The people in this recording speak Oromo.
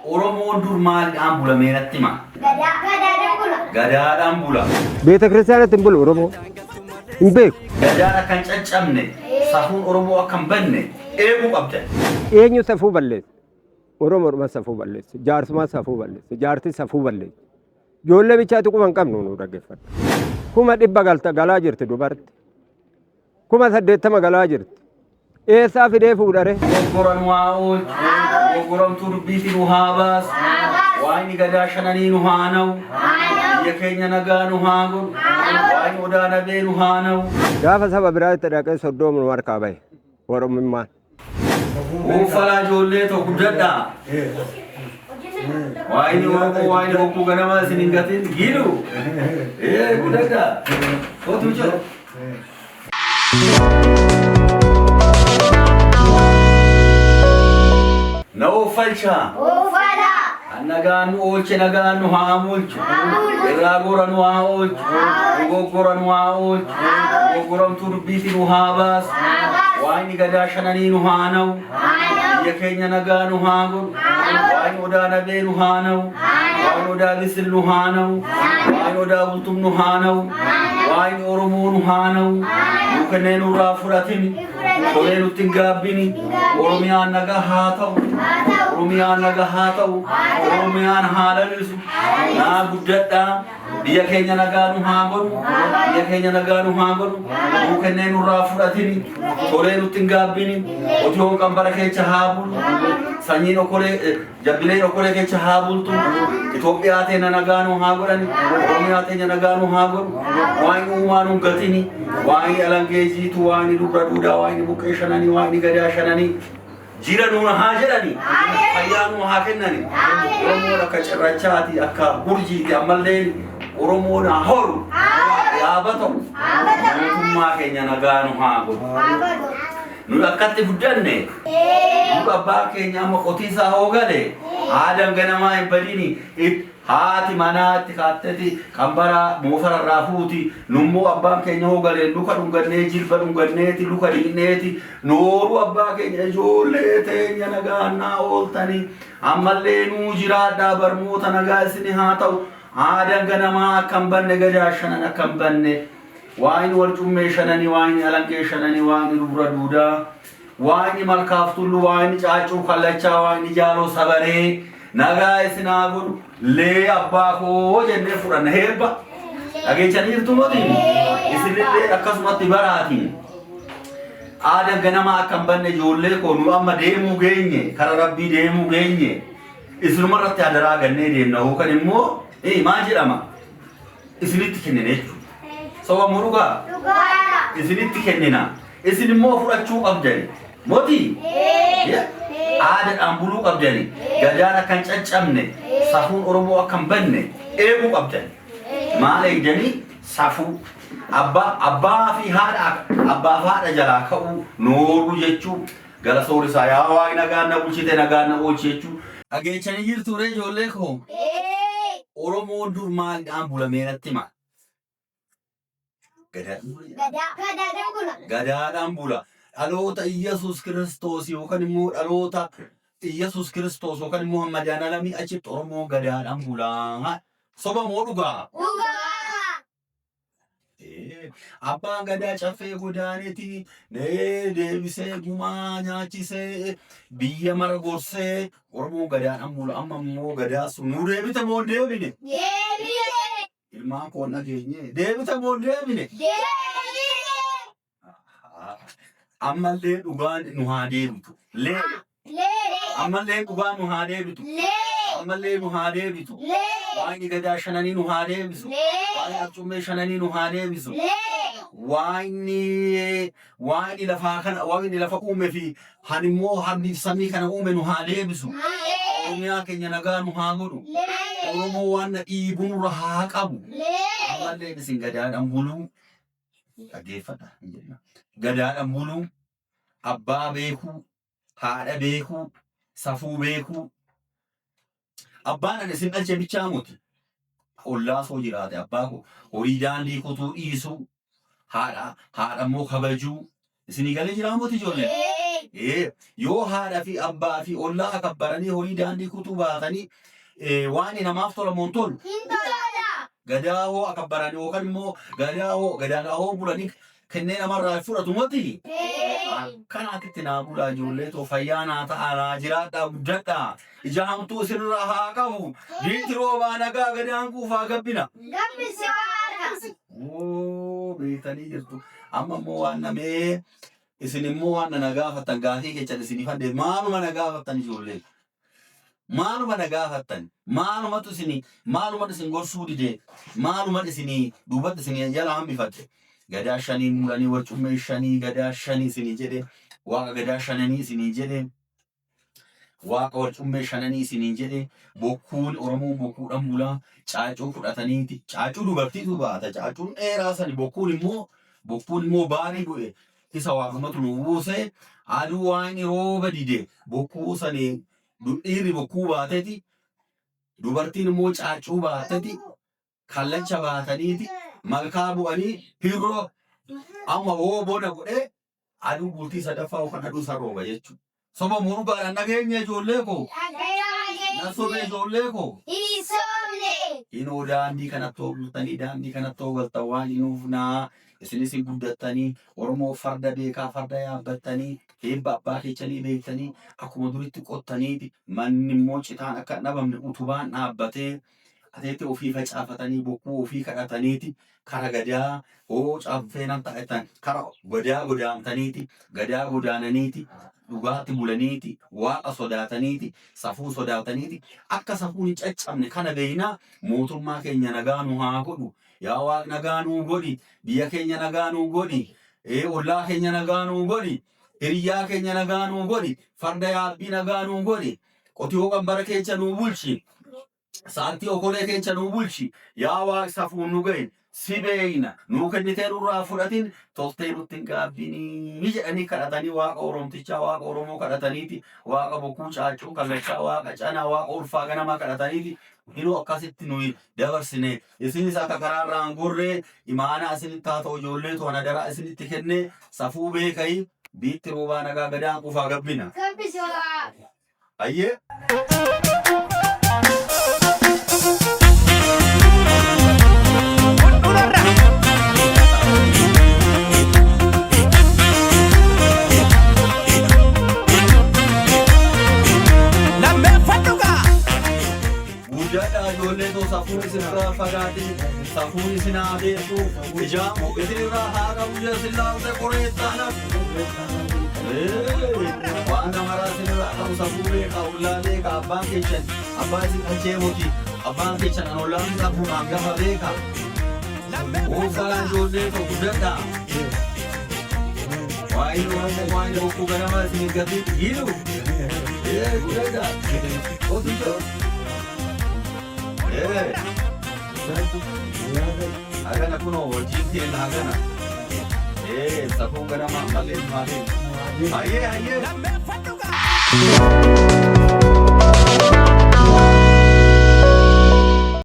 Oromoon dur maaliidhaan bula meenatti hima? Gadaadhaan bula. Beeta kiristaanatti hin bulu Oromoo. Hin beeku. Gadaan akka hin caccabne, safuun Oromoo akka hin banne eeguu qabdan. Eenyu safuu balleessa? Oromoodhuma safuu balleessa. Jaarsummaa safuu balleessa. Jaartii safuu balleessa. Ijoollee bichaatu kuma hin qabnu nu dhaggeeffadha. 100 galaa jirti dubarti. 80 galaa jirti. Eessaa fidee fuudhare? Goggoran waa oolchu. Goggoramtuu dubbiitiin nu haa baasu. Waayini gadaa shananii nu haa na'u. Biyya keenya nagaa nu haa godhu. Waayini odaa nabee nu haa na'u. Gaafa saba biraatti dhaqee soddoomu nu harkaa bahe. Oromummaan. Uffalaa ijoollee tokko guddadhaa. Waayini Oromoo waayini bokkuu ganama isin hin gatin giidhu. Guddadhaa. Kootu jiru. Na uffalchaa. Nagaan nu oolche nagaan nu haa oolchu. Irraa gora nu haa oolchu. Dogoggora nu haa oolchu. Dogoggoramtuu dubbiitiin nu haa baasu. Waayini gadaa shananii nu haa na'u. Biyya keenya nagaa nu haa godhu. Waayini odaa nabee nu haa na'u. Waayini odaa bisil nu haa na'u. Waayini odaa bultum nu haa na'u. Waayini Oromoo nu haa na'u. Nu kanneen nurraa fudhatini. Tolee nutti hin gaabbini. Oromiyaan nagaa haa ta'u. Oromiyaan nagaa haa ta'u. Oromiyaan haa lalisu. Naa guddadhaa. Biyya keenya nagaa nu haa godhu. Biyya keenya nagaa nu haa godhu. Nu kanneen nurraa fudhatini. Tolee nutti hin gaabbini. Otiyoon qambara keessa haa bulu. Sanyiin okolee jabbileen okolee keessa haa bultu. Itoophiyaa teenya nagaa nu haa godhani. Oromiyaa teenya nagaa nu haa godhu. Waayini uumaa nu gatini. Waayini alangeejiitu, waayini dubra duudaa, waayini buqqee shananii, waayini gadaa shananii. Jira nuuna haa jedhani. Fayyaa nu haa kennani. Oromoon akka cirrachaati, akka burjiiti ammallee Oromoon haa horu. Yaaba ta'u. Mootummaa keenya nagaa nu haa godhu. Nu akkatti guddanne. Nu abbaa keenya amma qotiisaa hoogale. Haadaan ganamaa hin badini. Haati manaatti kaatteti qambara moofararraa fuuti. Nummoo abbaan keenya hoogale luka dhungannee jilba dhunganneeti luka dhiqneeti. Nooru abbaa keenya ijoollee teenya nagaannaa ooltani. Ammallee nuu jiraadhaa barmoota nagaa isini haa ta'u. Haadaan ganamaa akka hin banne gadaa shanan akka hin banne. Waayini wal cummee shananii, waayini alangee shananii, waayini dubra duudaa, waayini malkaaf tullu, waayini caacuu kallachaa, waayini jaaloo sabaree, nagaa isin haa godhu. Lee abbaa koo jennee fudhanna heebba. Dhageechanii jirtu mootiin isinillee akkasumatti baraatiin. Aadaan ganamaa akka hin banne ijoollee koo nu amma deemuu geenye, kara rabbii deemuu geenye. Isinuma irratti adaraa gannee deemna hookan immoo maal jedhama? Isinitti kennine jechuudha. Soba murugaa? Isinitti kennina. Isin immoo fudhachuu qabdani. Mootii? Aadaadhaan buluu qabdani. Gadaan akka hin caccabne, safuun Oromoo akka hin banne eeguu qabdani. Maal eegdanii? Safuu. Abbaa fi haadha jalaa ka'uu nooru jechuu gara soorisaa yaa waaqni nagaan na bulchite nagaan na oolchi jechuu. Dhageechanii jirtu ree ijoollee koo? Oromoon dur maaliidhaan bula meenatti hima? Gadaadhaan bula. Dhaloota Iyyasuus Kiristoos yookaan immoo dhaloota Iyyasuus Kiristoos yookaan immoo Muhammadaan alamii achitti Oromoo gadaadhaan bulaa. Soba moo dhugaa? Abbaan gadaa caffee godaaneeti deebisee gumaa nyaachisee biyya mara gorsee Oromoo gadaadhaan bula. Amma immoo gadaa sun nu deebite moo deebine? Ilmaan koo nageenye deebite moo deebine? Ammallee dhugaan nu haa deebitu. Ammallee dhugaan nu haa deebitu. Ammallee nu haa deebitu. Waayini gadaa shananii nu haa deebisu. Waayini arcummee shananii nu haa deebisu. Waayini lafa uume fi hanimmoo hamni samii kana uume nu haa deebisu. Oromiyaa keenya nagaa nu haa godhu. Oromoo waan na dhiibu nurra haa qabu. Ammallee isin gadaadhaan buluu. Dhaggeeffadha. Gadaadhaan buluu. Abbaa beekuu. Haadha beekuu. Safuu beekuu. Abbaan ani isin dhalche bichaa muti. Ollaa soo jiraate abbaa koo horii daandii kutuu dhiisuu. Haadha immoo kabajuu. Isinii galee jiraa muti ijoollee? yoo haadha fi abbaa fi ollaa akabbaranii horii daandii kutuu baatanii waan namaaf tolamuun tolu gadaa hoo akabbaranii yookaan immoo gadaa hoo bulanii kennee namarraa fudhatu moti. Akkanaatti naa bulaa ijoollee too fayyaa naa ta'aa jiraadhaa guddadhaa ija hamtuu sirraa haa qabu diinti roobaa nagaa gadaan kuufaa gabbina. Beektanii jirtu amma immoo waan namee isin immoo waan na gaafattan gaafii keessan isinii fadde maaluma na gaafattan ijoollee maaluma na gaafattan maalumatu isin gorsuu dide maaluma isinii duubatti isinii jala hambifatte gadaa shanii mulanii warcummee shanii gadaa shanii isinii jedhe waaqa gadaa shananii isinii jedhe waaqa warcummee shananii isinii jedhe bokkuun oromoo bokkuudhaan bulaa caacuu fudhataniiti caacuu dubartiitu baata caacuun dheeraa sani bokkuun immoo baarii bu'e isa waaqamatu nu buuse aduu waan rooba dide bokkuu sanii dhiirri bokkuu baateti dubartiin immoo caacuu baateti kallacha baataniiti malkaa bu'anii hirroo amma hoo bona godhee aduu bultii sadaffaa yookaan aduu isa rooba jechuudha. Soba murugaadhaan nageenya ijoollee koo nasobee ijoollee koo inoo daandii kanatti ooltanii daandii kanatti ooltan waan inuuf naa isinis guddattanii Oromoo farda beekaa farda yaabbattanii eebba abbaa keessanii beektanii akkuma duritti qottaniiti manni immoo citaan akka hin dhabamne utubaan dhaabbatee ateetti ofii facaafatanii bokkuu ofii kadhataniiti kara gadaa hoo caaffeenan ta'etan kara gadaa godaantaniiti gadaa godaananiiti dhugaatti bulaniiti waaqa sodaataniiti safuu sodaataniiti akka safuun hin caccabne kana beeynaa mootummaa keenya nagaa nu haa godhu yaa waaq nagaa nuu godhi biyya keenya nagaa nuu godhi ollaa keenya nagaa nuu godhi hiriyyaa keenya nagaa nuu godhi farda yaabbii nagaa nuu godhi qotiyoo qambara keenya nuu bulchi saantii okolee keenya nuu bulchi yaa waaq safuun nu ga'in si beeyna nuu kennitee nurraa fudhatin toltee nutti hin gaabbinii jedhanii kadhatanii waaqa oromtichaa waaqa oromoo kadhataniiti waaqa bokkuu caacuu kallachaa waaqa canaa waaqa ulfaa ganamaa kadhataniiti inuu akkasitti nuyi dabarsine isinis akka karaarraan gorree imaanaa isinitti haa ta'u ijoollee to'ana daraa isinitti kenne safuu beekayi biitti roobaa nagaa gadaan qufaa gabbina. Ayyee. Safuun isinirraa fagaatee safuun isin haa beeku ijaamu isinirraa haa qabu jechuudha qoreessaana waan namaraa isinirraa qabu safuu beeka ollaa beeka abbaan keessan abbaa isin dhalchee moti abbaan keessan an ollaan safuun hangafa beeka oofsalaan ijoollee tokko dadhaa waa'ee oromoo waa'ee bokkuu ganamaa isin gatiitti hiilu guddaa ofiisoo. Agana kuno wajibti na agana. Safunga na mamale mali. Aye.